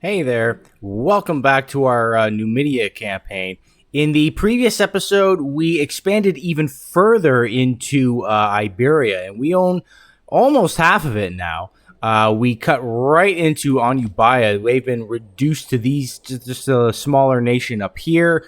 Hey there, welcome back to our Numidia campaign. In the previous episode, we expanded even further into Iberia, and we own almost half of it now. We cut right into Anubaya. They've been reduced to these just a smaller nation up here.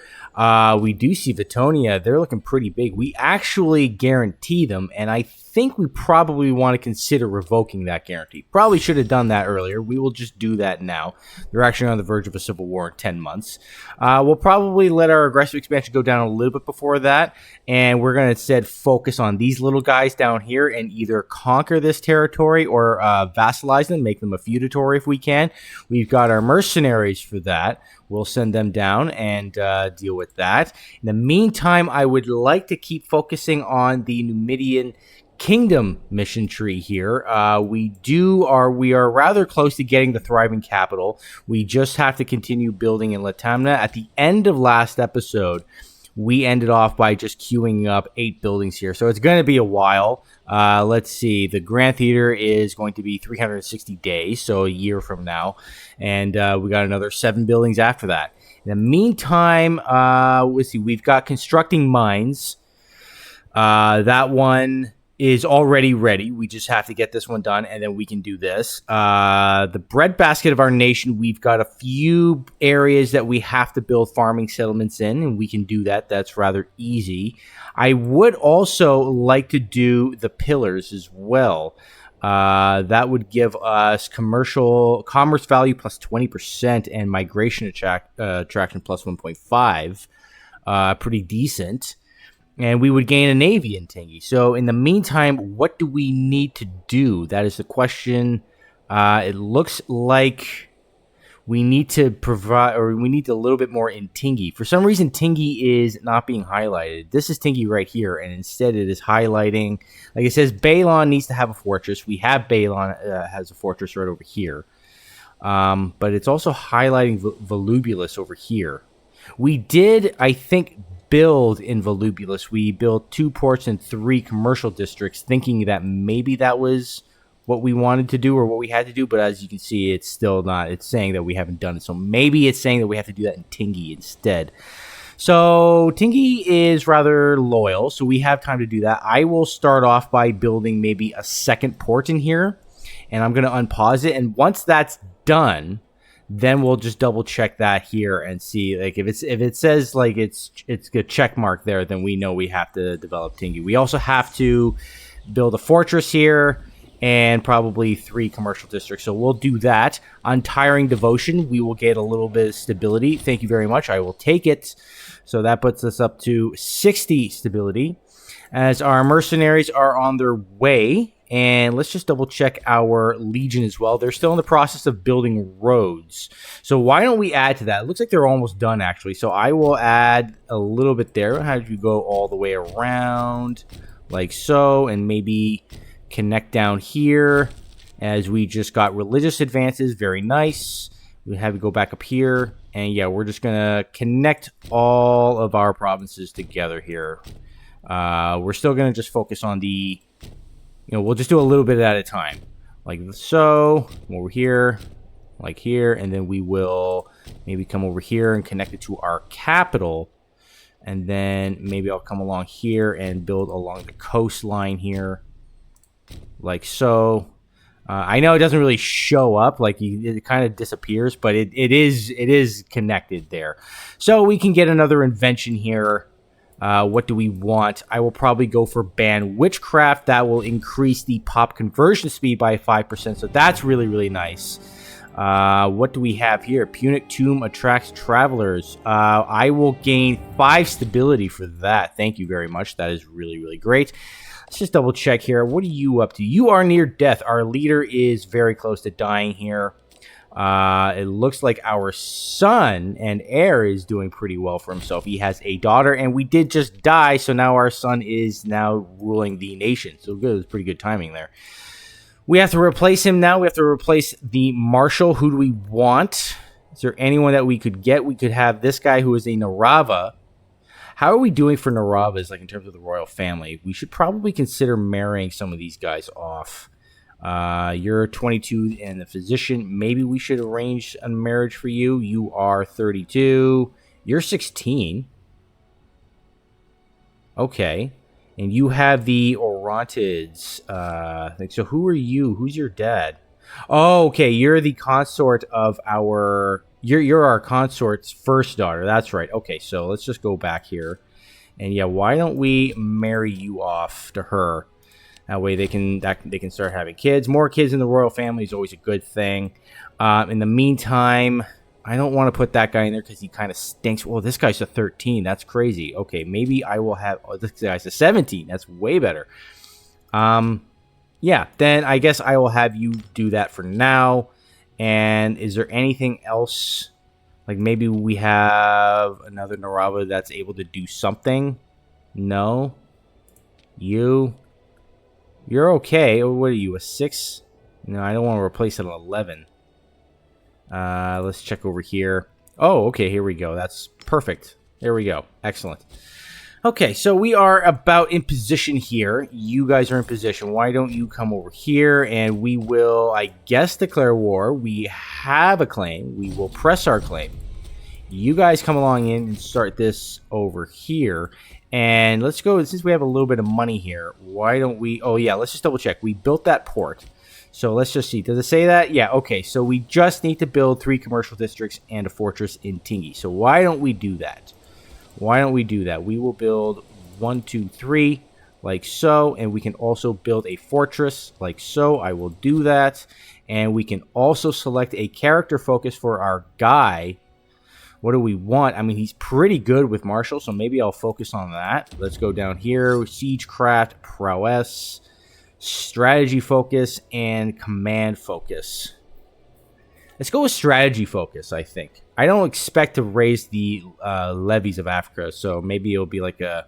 We do see Vitonia. They're looking pretty big. We actually guarantee them, and I think we probably want to consider revoking that guarantee. Probably should have done that earlier. We will just do that now. They're actually on the verge of a civil war in 10 months. We'll probably let our aggressive expansion go down a little bit before that, and we're going to instead focus on these little guys down here and either conquer this territory or vassalize them, make them a feudatory if we can. We've got our mercenaries for that. We'll send them down and deal with that. In the meantime, I would like to keep focusing on the Numidian Kingdom mission tree here. We are rather close to getting the thriving capital. We just have to continue building in Latamna. At the end of last episode, we ended off by just queuing up 8 buildings here. So it's going to be a while. Let's see. The Grand Theater is going to be 360 days, so a year from now. And we got another 7 buildings after that. In the meantime, let's see. We've got constructing mines. That one is already ready. We just have to get this one done, and then we can do this. The breadbasket of our nation, we've got a few areas that we have to build farming settlements in, and we can do that. That's rather easy. I would also like to do the pillars as well. That would give us commerce value plus 20% and migration attraction plus 1.5. Pretty decent. And we would gain a navy in Tingi. So in the meantime, what do we need to do? That is the question. It looks like we need to provide, or we need a little bit more in Tingi. For some reason, Tingi is not being highlighted. This is Tingi right here, and instead it is highlighting, like it says, Balon needs to have a fortress. We have Balon has a fortress right over here. But it's also highlighting Volubulus over here. We did, I think, build in Volubulus. We built 2 ports and 3 commercial districts, thinking that maybe that was what we wanted to do or what we had to do, but as you can see, it's still not. It's saying that we haven't done it, so maybe it's saying that we have to do that in Tingi instead. So Tingi is rather loyal, so we have time to do that. I will start off by building maybe a second port in here, and I'm going to unpause it, and once that's done, then we'll just double check that here and see, like, if it says like it's a check mark there, then we know we have to develop Tingi. We also have to build a fortress here and probably 3 commercial districts. So we'll do that. Untiring Devotion, we will get a little bit of stability. Thank you very much. I will take it. So that puts us up to 60 stability as our mercenaries are on their way. And let's just double check our Legion as well. They're still in the process of building roads. So why don't we add to that? It looks like they're almost done, actually. So I will add a little bit there. How do you go all the way around like so? And maybe connect down here as we just got religious advances. Very nice. We have to go back up here. And yeah, we're just going to connect all of our provinces together here. We're still going to just focus on the... we'll just do a little bit at a time. Like so, over here, like here, and then we will maybe come over here and connect it to our capital. And then maybe I'll come along here and build along the coastline here. Like so. I know it doesn't really show up, like it kind of disappears, but it is connected there. So we can get another invention here. What do we want? I will probably go for ban witchcraft. That will increase the pop conversion speed by 5%. So that's really, really nice. What do we have here? Punic Tomb attracts travelers. I will gain 5 stability for that. Thank you very much. That is really, really great. Let's just double check here. What are you up to? You are near death. Our leader is very close to dying here. It looks like our son and heir is doing pretty well for himself. He has a daughter, and we did just die, so now our son is now ruling the nation. So good, it's pretty good timing there. We have to replace him now. We have to replace the marshal. Who do we want? Is there anyone that we could get? We could have this guy who is a Narava. How are we doing for Naravas, like in terms of the royal family? We should probably consider marrying some of these guys off. You're 22 and the physician. Maybe we should arrange a marriage for you. You are 32. You're 16. Okay. And you have the Orontids. So who are you? Who's your dad? Oh, okay. You're the consort of our... You're our consort's first daughter. That's right. Okay, so let's just go back here. And yeah, why don't we marry you off to her? That way they can start having kids. More kids in the royal family is always a good thing. In the meantime, I don't want to put that guy in there because he kind of stinks. Well, this guy's a 13. That's crazy. Okay, maybe I will have... Oh, this guy's a 17. That's way better. Yeah, then I guess I will have you do that for now. And is there anything else? Like maybe we have another Narava that's able to do something? No? You're okay. What are you, a 6? No, I don't want to replace an 11. Let's check over here. Oh, okay, here we go. That's perfect. There we go. Excellent. Okay, so we are about in position here. You guys are in position. Why don't you come over here and we will, I guess, declare war. We have a claim. We will press our claim. You guys come along in and start this over here. And let's go, since we have a little bit of money here, why don't we... Oh, yeah, let's just double check. We built that port. So let's just see. Does it say that? Yeah, okay. So we just need to build 3 commercial districts and a fortress in Tingi. So why don't we do that? Why don't we do that? We will build 1, 2, 3, like so. And we can also build a fortress, like so. I will do that. And we can also select a character focus for our guy. What do we want? I mean, he's pretty good with martial, so maybe I'll focus on that. Let's go down here. Siegecraft, prowess, strategy focus, and command focus. Let's go with strategy focus, I think. I don't expect to raise the levies of Africa, so maybe it'll be like a...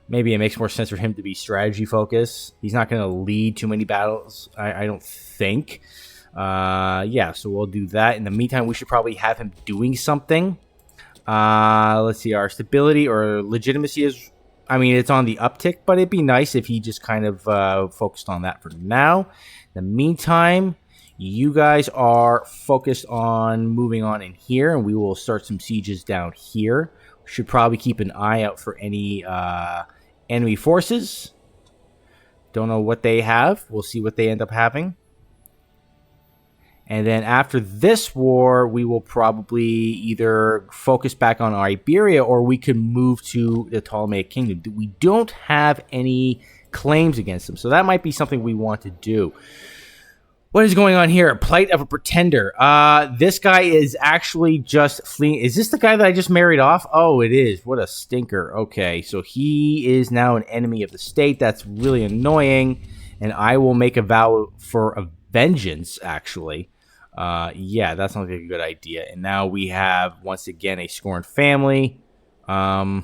Maybe it makes more sense for him to be strategy focus. He's not going to lead too many battles, I don't think. Yeah, so we'll do that. In the meantime, we should probably have him doing something. Let's see, our stability or legitimacy is... I mean, it's on the uptick, but it'd be nice if he just kind of focused on that for now. In the meantime... You guys are focused on moving on in here, and we will start some sieges down here. We should probably keep an eye out for any enemy forces. Don't know what they have. We'll see what they end up having. And then after this war, we will probably either focus back on Iberia, or we could move to the Ptolemaic Kingdom. We don't have any claims against them, so that might be something we want to do. What is going on here? Plight of a pretender. This guy is actually just fleeing. Is this the guy that I just married off? Oh, it is. What a stinker. Okay, so he is now an enemy of the state. That's really annoying. And I will make a vow for a vengeance, actually. Yeah, that sounds like a good idea. And now we have, once again, a scorned family. And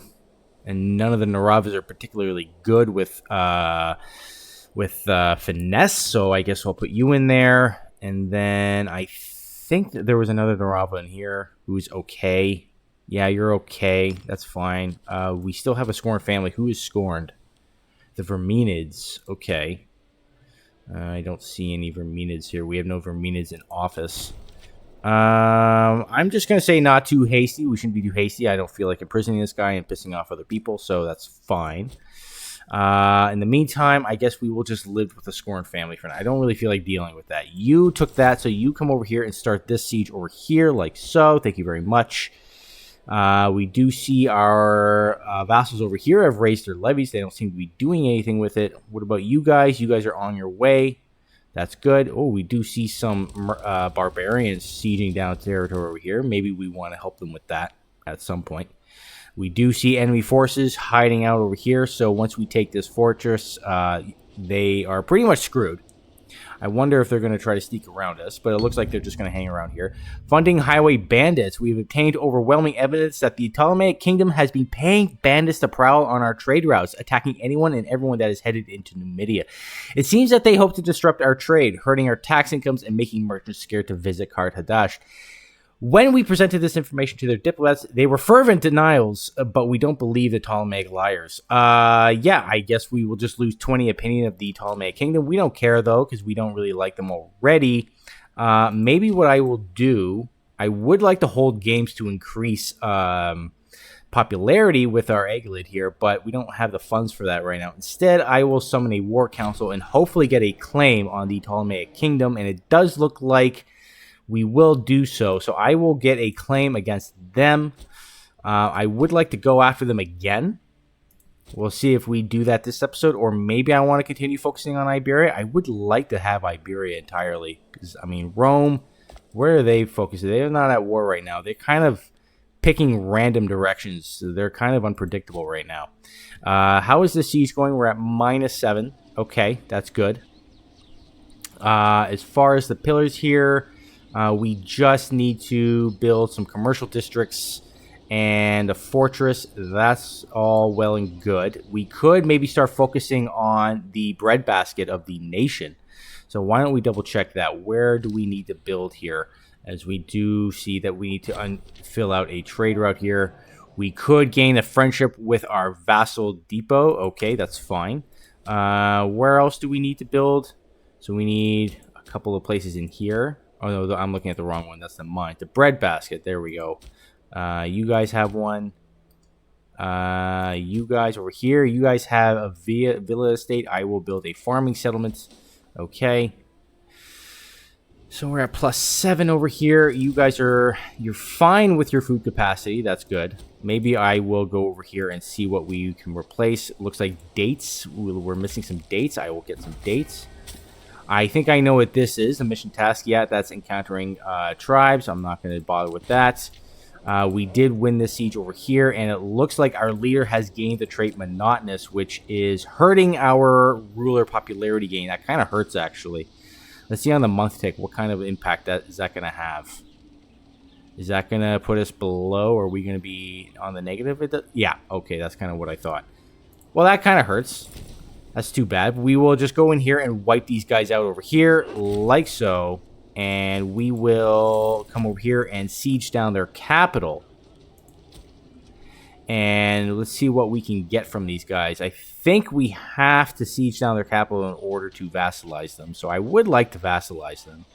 none of the Naravas are particularly good with finesse, so I guess I'll put you in there. And then I think that there was another Narava in here who's okay. Yeah, you're okay. That's fine. We still have a scorned family. Who is scorned? The Verminids. Okay. I don't see any Verminids here. We have no Verminids in office. I'm just going to say not too hasty. We shouldn't be too hasty. I don't feel like imprisoning this guy and pissing off other people, so that's fine. In the meantime, I guess we will just live with the scorned family for now. I don't really feel like dealing with that. You took that, so you come over here and start this siege over here, like so. Thank you very much. We do see our vassals over here have raised their levies. They don't seem to be doing anything with it. What about you guys? You guys are on your way. That's good. Oh, we do see some barbarians sieging down territory over here. Maybe we want to help them with that at some point. We do see enemy forces hiding out over here, so once we take this fortress, they are pretty much screwed. I wonder if they're going to try to sneak around us, but it looks like they're just going to hang around here. Funding highway bandits. We've obtained overwhelming evidence that the Ptolemaic Kingdom has been paying bandits to prowl on our trade routes, attacking anyone and everyone that is headed into Numidia. It seems that they hope to disrupt our trade, hurting our tax incomes and making merchants scared to visit Kart Hadash. When we presented this information to their diplomats, they were fervent denials, but we don't believe the Ptolemaic liars. Yeah, I guess we will just lose 20 opinion of the Ptolemaic kingdom. We don't care, though, because we don't really like them already. Maybe what I will do, I would like to hold games to increase popularity with our Egolid here, but we don't have the funds for that right now. Instead, I will summon a war council and hopefully get a claim on the Ptolemaic kingdom, and it does look like we will do so. So I will get a claim against them. I would like to go after them again. We'll see if we do that this episode, or maybe I want to continue focusing on Iberia. I would like to have Iberia entirely, because, I mean, Rome, where are they focused? They're not at war right now. They're kind of picking random directions. So they're kind of unpredictable right now. How is the siege going? We're at -7. Okay, that's good. As far as the pillars here, we just need to build some commercial districts and a fortress. That's all well and good. We could maybe start focusing on the breadbasket of the nation. So why don't we double check that? Where do we need to build here? As we do see that we need to fill out a trade route here. We could gain a friendship with our vassal depot. Okay, that's fine. Where else do we need to build? So we need a couple of places in here. Oh, no, I'm looking at the wrong one. That's the mine. The breadbasket. There we go. You guys have one. You guys over here. You guys have a villa estate. I will build a farming settlement. Okay. So we're at +7 over here. You guys you're fine with your food capacity. That's good. Maybe I will go over here and see what we can replace. It looks like dates. We're missing some dates. I will get some dates. I think I know what this is. A mission task. Yeah, that's encountering tribes. I'm not going to bother with that. We did win this siege over here, and it looks like our leader has gained the trait monotonous, which is hurting our ruler popularity gain. That kind of hurts, actually. Let's see on the month tick what kind of impact is that going to have. Is that going to put us below, or are we going to be on the negative? Yeah, okay, that's kind of what I thought. Well, that kind of hurts. That's too bad. We will just go in here and wipe these guys out over here, like so. And we will come over here and siege down their capital. And let's see what we can get from these guys. I think we have to siege down their capital in order to vassalize them. So I would like to vassalize them.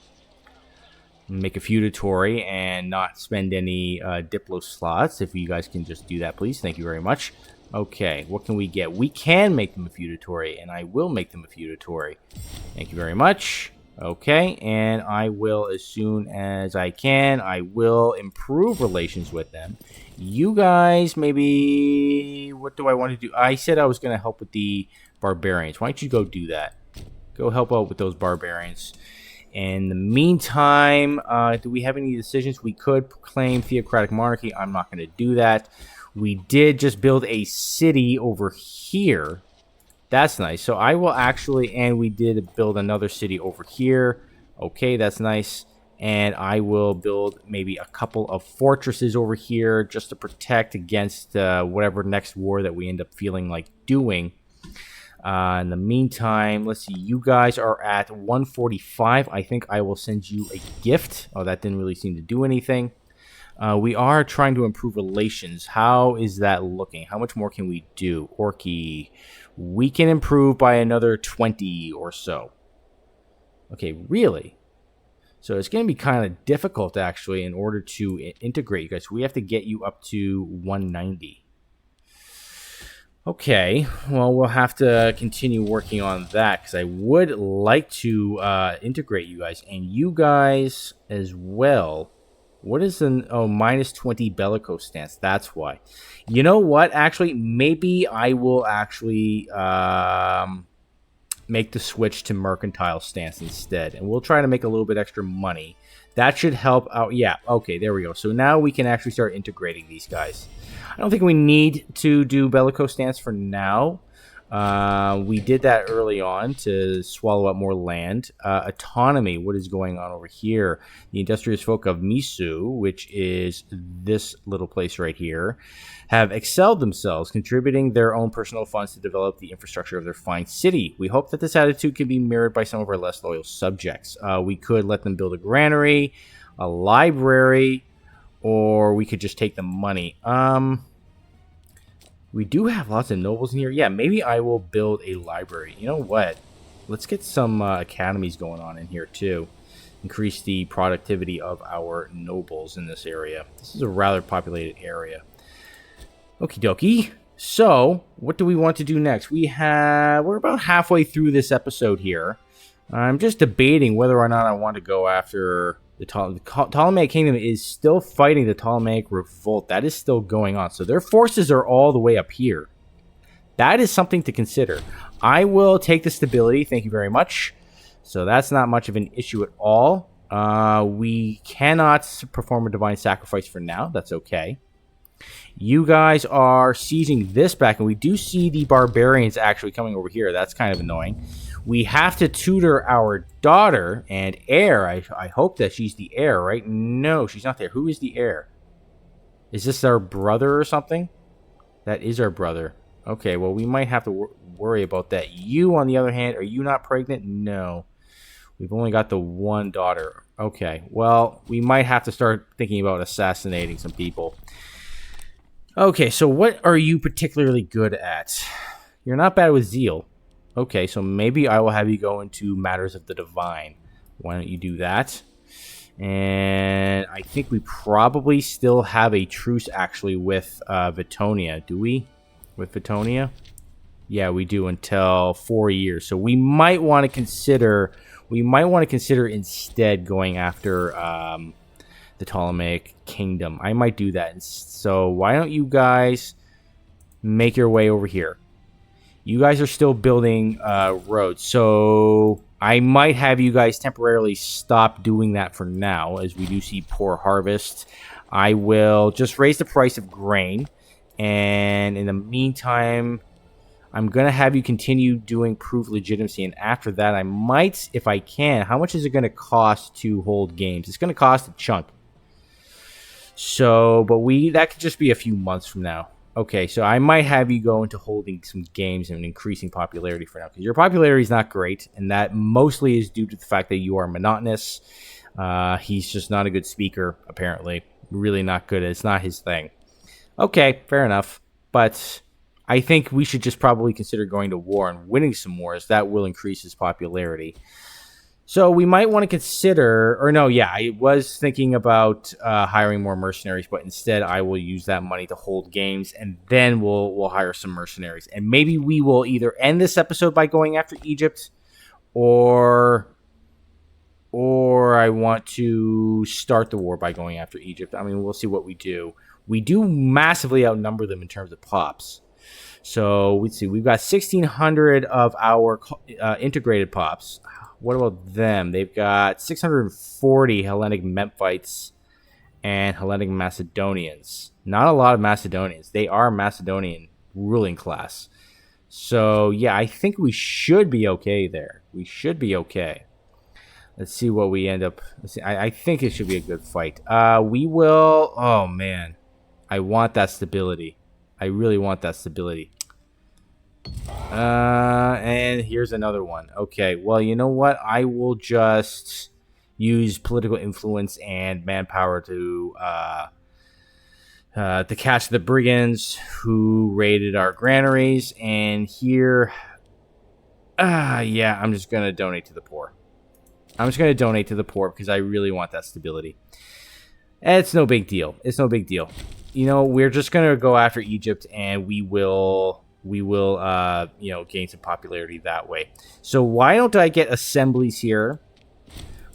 Make a feudatory and not spend any diplo slots. If you guys can just do that, please. Thank you very much. Okay, what can we get? We can make them a feudatory, and I will make them a feudatory. Thank you very much. Okay, and I will, as soon as I can, I will improve relations with them. You guys, maybe, what do I want to do? I said I was going to help with the barbarians. Why don't you go do that? Go help out with those barbarians. In the meantime, do we have any decisions? We could proclaim theocratic monarchy. I'm not going to do that. We did just build a city over here. That's nice. So I will actually, and we did build another city over here. Okay, that's nice. And I will build maybe a couple of fortresses over here just to protect against whatever next war that we end up feeling like doing. In the meantime, let's see. You guys are at 145. I think I will send you a gift. Oh, that didn't really seem to do anything. We are trying to improve relations. How is that looking? How much more can we do? Orky. We can improve by another 20 or so. Okay, really? So it's going to be kind of difficult, actually, in order to integrate you guys. We have to get you up to 190. Okay, well, we'll have to continue working on that, because I would like to integrate you guys. And you guys as well. What is an... Oh, -20 bellicose stance. That's why. You know what? Actually, maybe I will actually make the switch to mercantile stance instead. And we'll try to make a little bit extra money. That should help out. Yeah, okay, there we go. So now we can actually start integrating these guys. I don't think we need to do bellicose stance for now. We did that early on to swallow up more land. Autonomy, what is going on over here? The industrious folk of Misu, which is this little place right here, have excelled themselves, contributing their own personal funds to develop the infrastructure of their fine city. We hope that this attitude can be mirrored by some of our less loyal subjects. We could let them build a granary, a library, or we could just take the money. We do have lots of nobles in here. Yeah, maybe I will build a library. You know what? Let's get some academies going on in here too. Increase the productivity of our nobles in this area. This is a rather populated area. Okie dokie. So, what do we want to do next? We're about halfway through this episode here. I'm just debating whether or not I want to go after the Ptolemaic Kingdom is still fighting the Ptolemaic Revolt. That is still going on. So their forces are all the way up here. That is something to consider. I will take the stability. Thank you very much. So that's not much of an issue at all. We cannot perform a divine sacrifice for now. That's okay. You guys are seizing this back, and we do see the barbarians actually coming over here. That's kind of annoying. We have to tutor our daughter and heir. I hope that she's the heir, right? No, she's not there. Who is the heir? Is this our brother or something? That is our brother. Okay, well, we might have to worry about that. You, on the other hand, are you not pregnant? No. We've only got the one daughter. Okay, well, we might have to start thinking about assassinating some people. Okay, so what are you particularly good at? You're not bad with zeal. Okay, so maybe I will have you go into matters of the divine. Why don't you do that? And I think we probably still have a truce, actually, with Vitonia. Do we? With Vitonia? Yeah, we do until 4 years. So we might want to consider... instead going after the Ptolemaic Kingdom. I might do that. So why don't you guys make your way over here? You guys are still building roads, so I might have you guys temporarily stop doing that for now, as we do see poor harvest. I will just raise the price of grain, and in the meantime, I'm going to have you continue doing proof legitimacy, and after that, I might, if I can, how much is it going to cost to hold games? It's going to cost a chunk. So, but that could just be a few months from now. Okay, so I might have you go into holding some games and increasing popularity for now, because your popularity is not great, and that mostly is due to the fact that you are monotonous. He's just not a good speaker, apparently. Really not good. It's not his thing. Okay, fair enough. But I think we should just probably consider going to war and winning some wars. That will increase his popularity. So we might want to consider, or no, yeah, I was thinking about hiring more mercenaries, but instead I will use that money to hold games, and then we'll hire some mercenaries. And maybe we will either end this episode by going after Egypt, or I want to start the war by going after Egypt. I mean, we'll see what we do. We do massively outnumber them in terms of pops. So let's see, we've got 1,600 of our integrated pops. What about them? They've got 640 Hellenic Memphites and Hellenic Macedonians. Not a lot of Macedonians. They are Macedonian ruling class. So, yeah, I think we should be okay there. We should be okay. Let's see what we end up... I think it should be a good fight. We will... Oh, man. I want that stability. I really want that stability. And here's another one. Okay, well, you know what? I will just use political influence and manpower to catch the brigands who raided our granaries. And here, yeah, I'm just gonna donate to the poor. I'm just gonna donate to the poor because I really want that stability. It's no big deal. It's no big deal. You know, we're just gonna go after Egypt, and we will gain some popularity that way. So why don't I get assemblies here?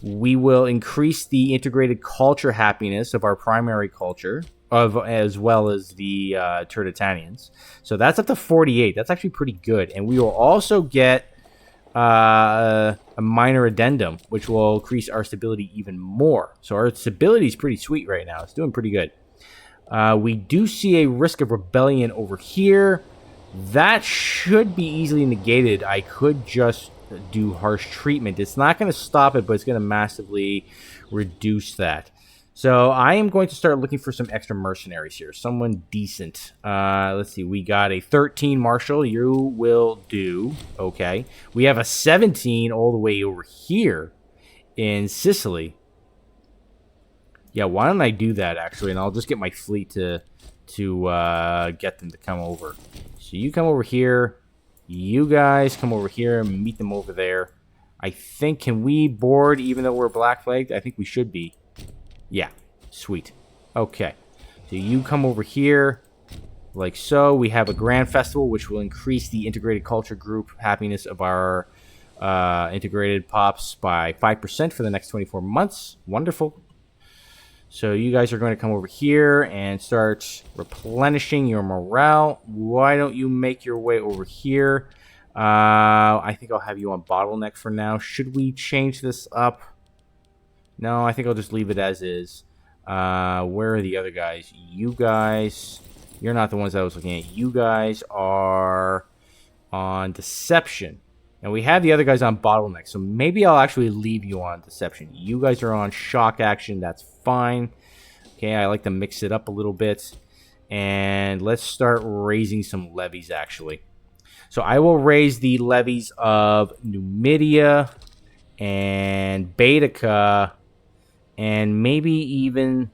We will increase the integrated culture happiness of our primary culture, as well as the Turdetanians. So that's up to 48. That's actually pretty good. And we will also get a minor addendum, which will increase our stability even more. So our stability is pretty sweet right now. It's doing pretty good. We do see a risk of rebellion over here. That should be easily negated. I could just do harsh treatment. It's not going to stop it, but it's going to massively reduce that. So I am going to start looking for some extra mercenaries here. Someone decent. Let's see. We got a 13 marshal. You will do. Okay. We have a 17 all the way over here in Sicily. Yeah, why don't I do that, actually, and I'll just get my fleet to get them to come over. So you come over here. You guys come over here and meet them over there. I think, can we board even though we're black flagged? I think we should be. Yeah, sweet. Okay, so you come over here, like so. We have a grand festival, which will increase the integrated culture group happiness of our integrated pops by 5% for the next 24 months. Wonderful. So you guys are going to come over here and start replenishing your morale. Why don't you make your way over here? I think I'll have you on bottleneck for now. Should we change this up? No, I think I'll just leave it as is. Where are the other guys? You guys, you're not the ones I was looking at. You guys are on deception. And we have the other guys on bottleneck, so maybe I'll actually leave you on deception. You guys are on shock action. That's fine. Okay, I like to mix it up a little bit. And let's start raising some levies, actually. So I will raise the levies of Numidia and Baetica and maybe even...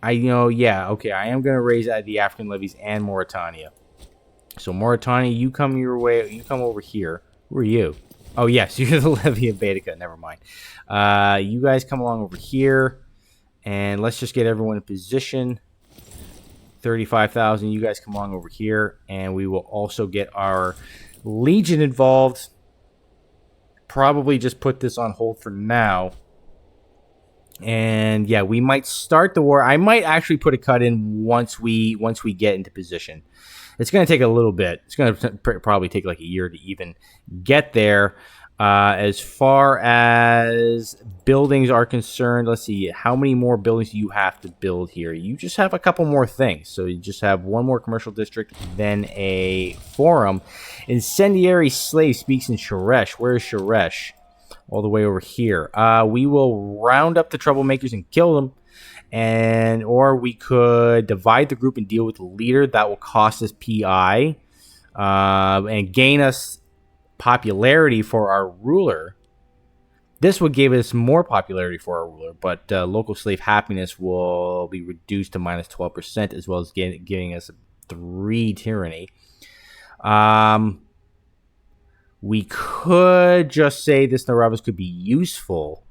yeah, okay, I am going to raise the African levies and Mauritania. So Mauritania, you come your way. You come over here. Who are you? Oh, yes, you're the levy of Baetica. Never mind. You guys come along over here. And let's just get everyone in position. 35,000. You guys come along over here. And we will also get our Legion involved. Probably just put this on hold for now. And yeah, we might start the war. I might actually put a cut in once we get into position. It's going to take a little bit. It's going to probably take like a year to even get there. As far as buildings are concerned, let's see. How many more buildings do you have to build here? You just have a couple more things. So you just have one more commercial district, then a forum. Incendiary slave speaks in Sharesh. Where is Sharesh? All the way over here. We will round up the troublemakers and kill them. Or we could divide the group and deal with the leader. That will cost us PI and gain us popularity for our ruler. This would give us more popularity for our ruler, but local slave happiness will be reduced to minus 12%, as well as giving us 3 tyranny. We could just say this Naravas could be useful,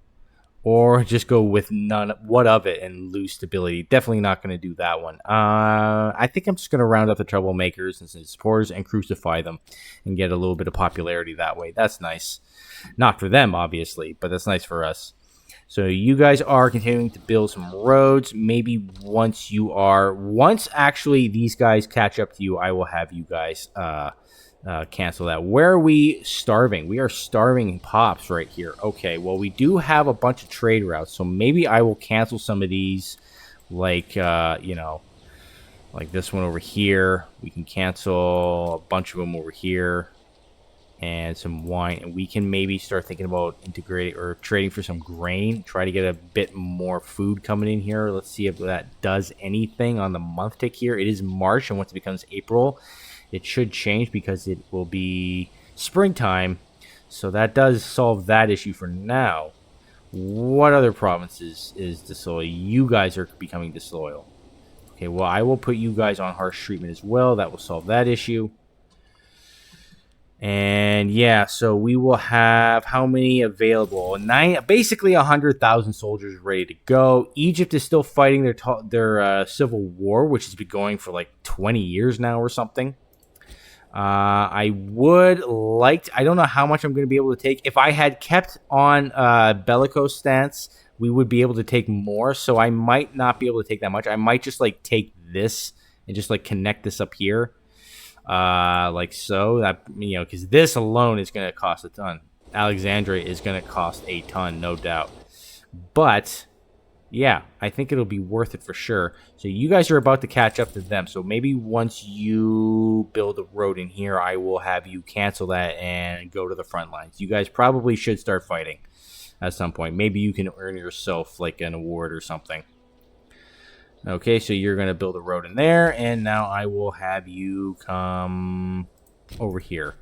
or just go with none. What of it and lose stability? Definitely not going to do that one. I think I'm just going to round up the troublemakers and supporters and crucify them and get a little bit of popularity that way. That's nice. Not for them, obviously, but that's nice for us. So you guys are continuing to build some roads. Maybe once actually these guys catch up to you, I will have you guys cancel that. Where are we starving? We are starving pops right here. Okay, well, we do have a bunch of trade routes, so maybe I will cancel some of these, like, like this one over here. We can cancel a bunch of them over here, and some wine, and we can maybe start thinking about integrating or trading for some grain, try to get a bit more food coming in here. Let's see if that does anything on the month tick here. It is March, and once it becomes April, it should change because it will be springtime. So that does solve that issue for now. What other provinces is disloyal? You guys are becoming disloyal. Okay, well, I will put you guys on harsh treatment as well. That will solve that issue. And yeah, so we will have how many available? Basically 100,000 soldiers ready to go. Egypt is still fighting their civil war, which has been going for like 20 years now or something. I would like to, I don't know how much I'm going to be able to take. If I had kept on bellicose stance, we would be able to take more. So I might not be able to take that much. I might just like take this and just like connect this up here. Like so, that, because this alone is going to cost a ton. Alexandria is going to cost a ton, no doubt. But yeah, I think it'll be worth it for sure. So you guys are about to catch up to them. So maybe once you build a road in here, I will have you cancel that and go to the front lines. You guys probably should start fighting at some point. Maybe you can earn yourself like an award or something. Okay, so you're going to build a road in there, and now I will have you come over here.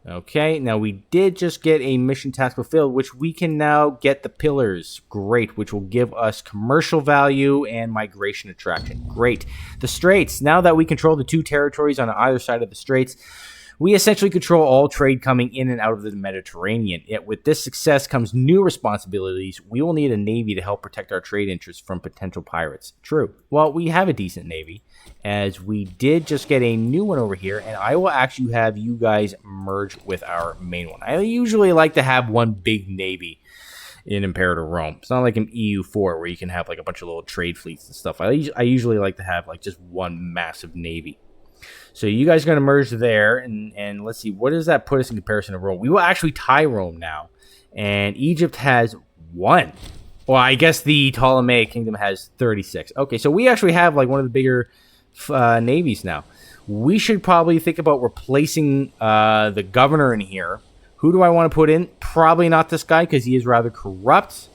Okay, now we did just get a mission task fulfilled, which we can now get the pillars. Great, which will give us commercial value and migration attraction. Great. The straits. Now that we control the 2 territories on either side of the straits, we essentially control all trade coming in and out of the Mediterranean. Yet with this success comes new responsibilities. We will need a navy to help protect our trade interests from potential pirates. True. Well, we have a decent navy, as we did just get a new one over here, and I will actually have you guys merge with our main one. I usually like to have one big navy in Imperator Rome. It's not like an EU4 where you can have like a bunch of little trade fleets and stuff. I usually like to have like just one massive navy. So you guys are going to merge there, and let's see, what does that put us in comparison to Rome? We will actually tie Rome now, and Egypt has 1. Well, I guess the Ptolemaic Kingdom has 36. Okay, so we actually have like one of the bigger navies now. We should probably think about replacing the governor in here. Who do I want to put in? Probably not this guy, because he is rather corrupt.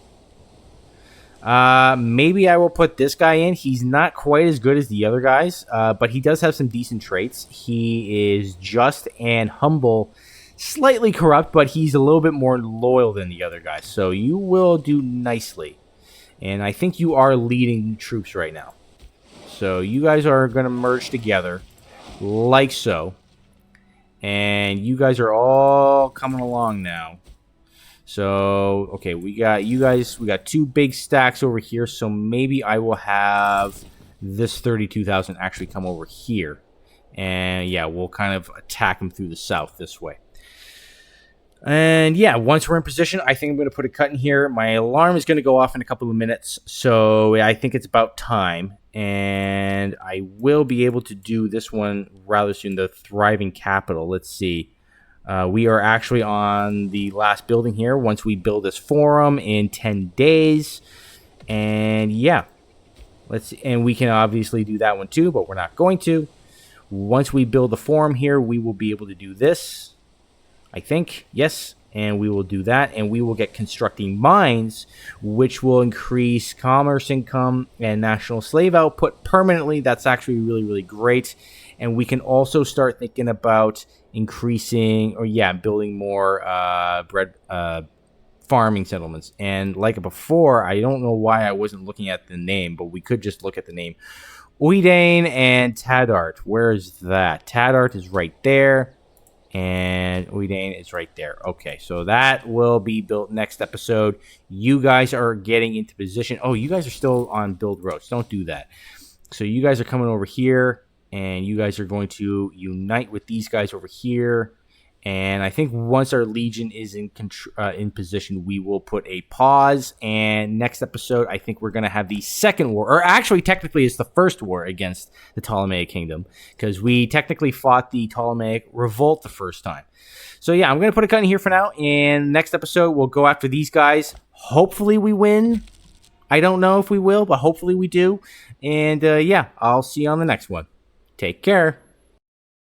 Maybe I will put this guy in. He's not quite as good as the other guys, but he does have some decent traits. He is just and humble, slightly corrupt, but he's a little bit more loyal than the other guys. So you will do nicely. And I think you are leading troops right now. So you guys are going to merge together like so. And you guys are all coming along now. So, okay, we got you guys, we got 2 big stacks over here, so maybe I will have this 32,000 actually come over here. And, yeah, we'll kind of attack them through the south this way. And, yeah, once we're in position, I think I'm going to put a cut in here. My alarm is going to go off in a couple of minutes, so I think it's about time. And I will be able to do this one rather soon, the thriving capital. Let's see. We are actually on the last building here. Once we build this forum in 10 days. And yeah, and we can obviously do that one too, but we're not going to. Once we build the forum here, we will be able to do this. I think, yes. And we will do that, and we will get constructing mines, which will increase commerce income and national slave output permanently. That's actually really, really great. And we can also start thinking about increasing, or building more farming settlements. And like before, I don't know why I wasn't looking at the name, but we could just look at the name. Uidane and Tadart. Where is that? Tadart is right there. And Uidane is right there. Okay, so that will be built next episode. You guys are getting into position. Oh, you guys are still on build roads. Don't do that. So you guys are coming over here, and you guys are going to unite with these guys over here. And I think once our legion is in position, we will put a pause. And next episode, I think we're going to have the second war. Or actually, technically, it's the first war against the Ptolemaic Kingdom. Because we technically fought the Ptolemaic revolt the first time. So yeah, I'm going to put a cut in here for now. And next episode, we'll go after these guys. Hopefully we win. I don't know if we will, but hopefully we do. And yeah, I'll see you on the next one. Take care.